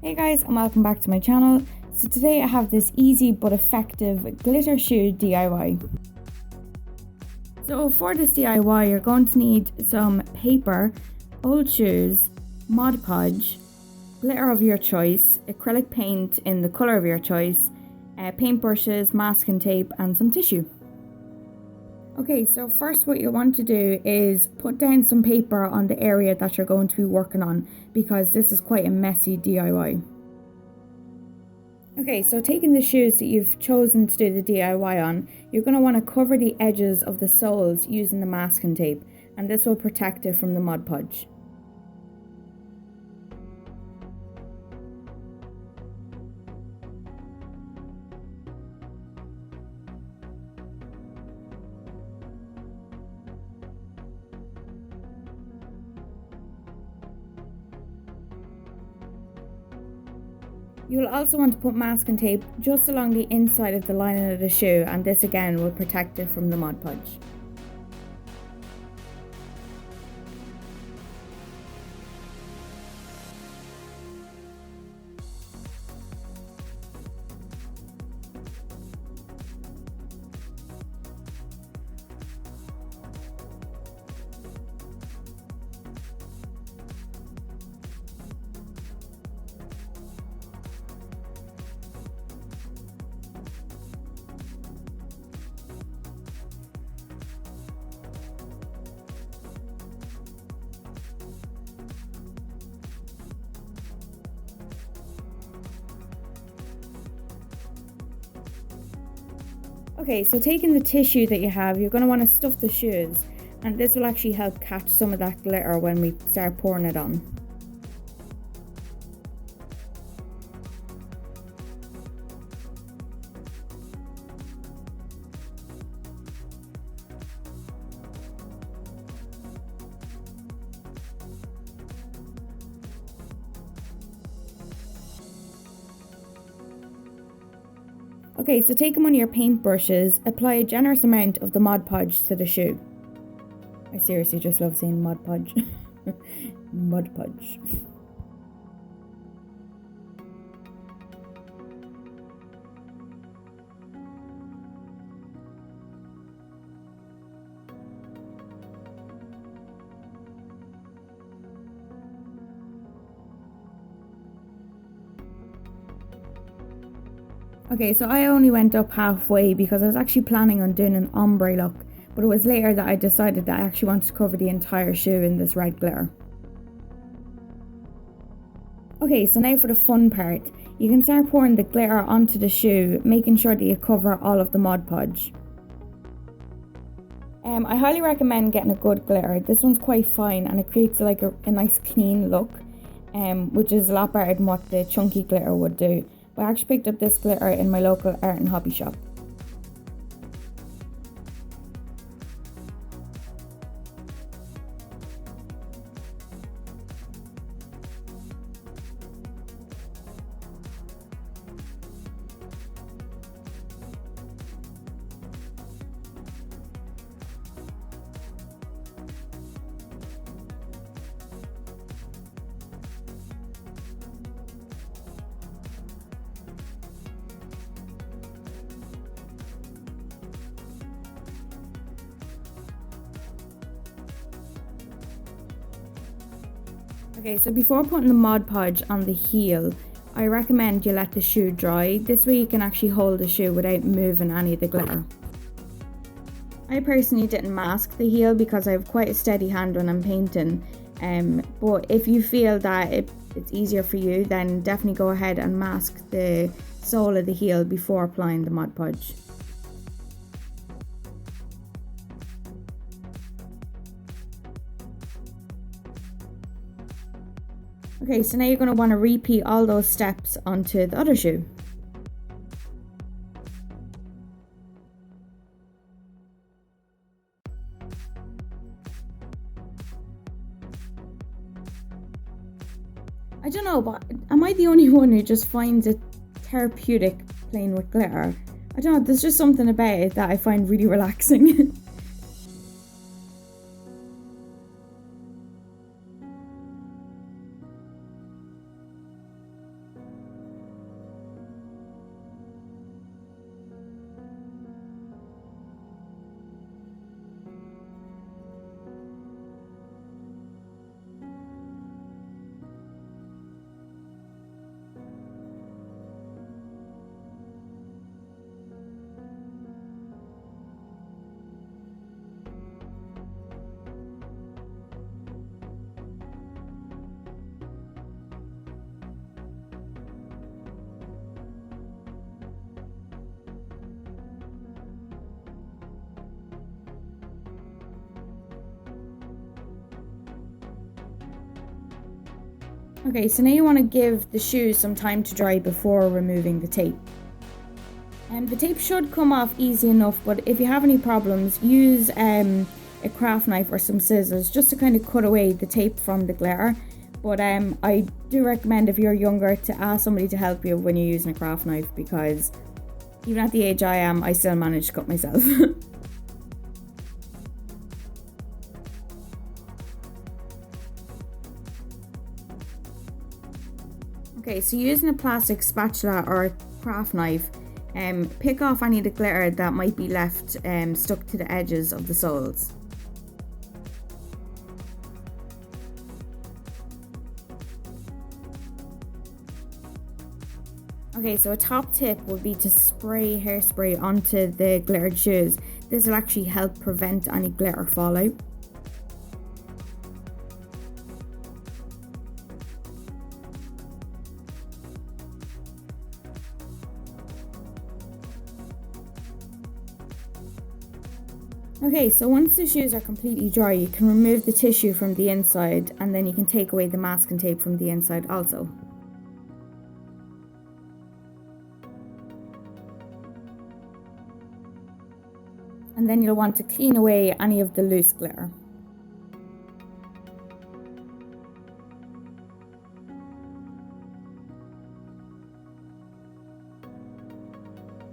Hey guys, and welcome back to my channel. So today I have this easy but effective glitter shoe DIY. So for this DIY you're going to need some paper, old shoes, Mod Podge, glitter of your choice, acrylic paint in the colour of your choice, paint brushes, masking tape and some tissue. Okay, so first what you want to do is put down some paper on the area that you're going to be working on, because this is quite a messy DIY. Okay, so taking the shoes that you've chosen to do the DIY on, you're going to want to cover the edges of the soles using the masking tape, and this will protect it from the Mod Podge. You will also want to put masking tape just along the inside of the lining of the shoe, and this again will protect it from the Mod Podge. Okay, so taking the tissue that you have, you're going to want to stuff the shoes, and this will actually help catch some of that glitter when we start pouring it on. Okay, so taking one of your paint brushes, apply a generous amount of the Mod Podge to the shoe. I seriously just love saying Mod Podge. Mod Podge. Okay, so I only went up halfway because I was actually planning on doing an ombre look, but it was later that I decided that I actually wanted to cover the entire shoe in this red glitter. Okay, so now for the fun part. You can start pouring the glitter onto the shoe, making sure that you cover all of the Mod Podge. I highly recommend getting a good glitter. This one's quite fine and it creates like a nice clean look, which is a lot better than what the chunky glitter would do. But I actually picked up this glitter in my local art and hobby shop. Okay, so before putting the Mod Podge on the heel, I recommend you let the shoe dry. This way you can actually hold the shoe without moving any of the glitter. I personally didn't mask the heel because I have quite a steady hand when I'm painting, but if you feel that it's easier for you, then definitely go ahead and mask the sole of the heel before applying the Mod Podge. Okay, so now you're going to want to repeat all those steps onto the other shoe. I don't know, but am I the only one who just finds it therapeutic playing with glitter? I don't know, there's just something about it that I find really relaxing. Okay, so now you want to give the shoes some time to dry before removing the tape. The tape should come off easy enough, but if you have any problems, use a craft knife or some scissors just to kind of cut away the tape from the glitter. But I do recommend, if you're younger, to ask somebody to help you when you're using a craft knife, because even at the age I am, I still manage to cut myself. Okay, so using a plastic spatula or a craft knife, pick off any of the glitter that might be left stuck to the edges of the soles. Okay, so a top tip would be to spray hairspray onto the glittered shoes. This will actually help prevent any glitter fallout. Okay, so once the shoes are completely dry, you can remove the tissue from the inside, and then you can take away the masking tape from the inside also. And then you'll want to clean away any of the loose glitter.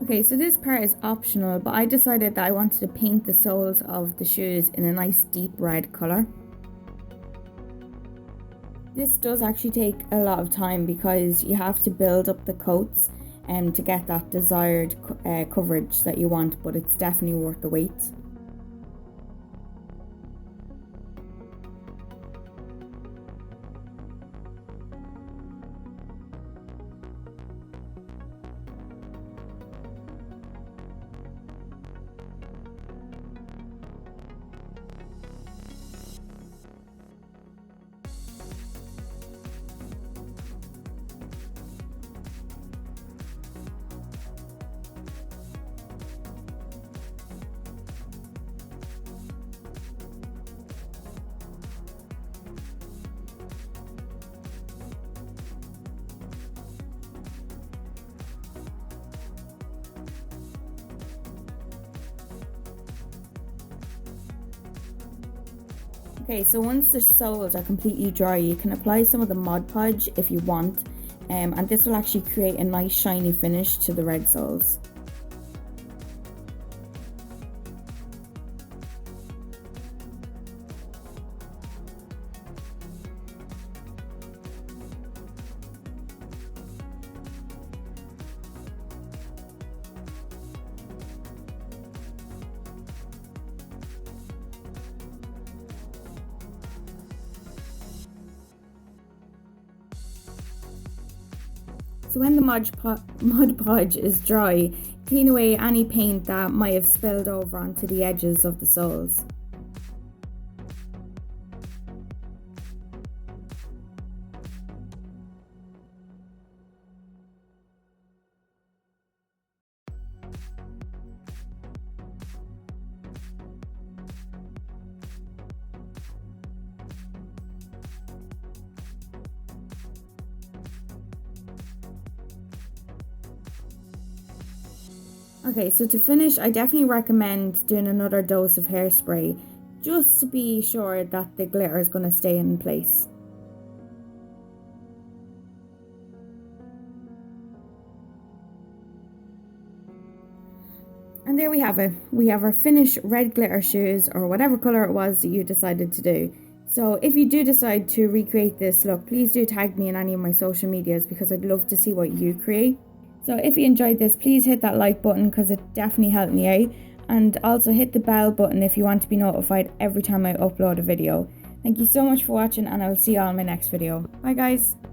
Okay, so this part is optional, but I decided that I wanted to paint the soles of the shoes in a nice deep red colour. This does actually take a lot of time because you have to build up the coats to get that desired coverage that you want, but it's definitely worth the wait. Okay, so once the soles are completely dry, you can apply some of the Mod Podge if you want, and this will actually create a nice shiny finish to the red soles. So when the Mod Podge is dry, clean away any paint that might have spilled over onto the edges of the soles. Okay, so to finish, I definitely recommend doing another dose of hairspray just to be sure that the glitter is going to stay in place. And there we have it. We have our finished red glitter shoes, or whatever colour it was that you decided to do. So if you do decide to recreate this look, please do tag me in any of my social medias because I'd love to see what you create. So if you enjoyed this, please hit that like button because it definitely helped me out. And also hit the bell button if you want to be notified every time I upload a video. Thank you so much for watching, and I'll see you all in my next video. Bye guys.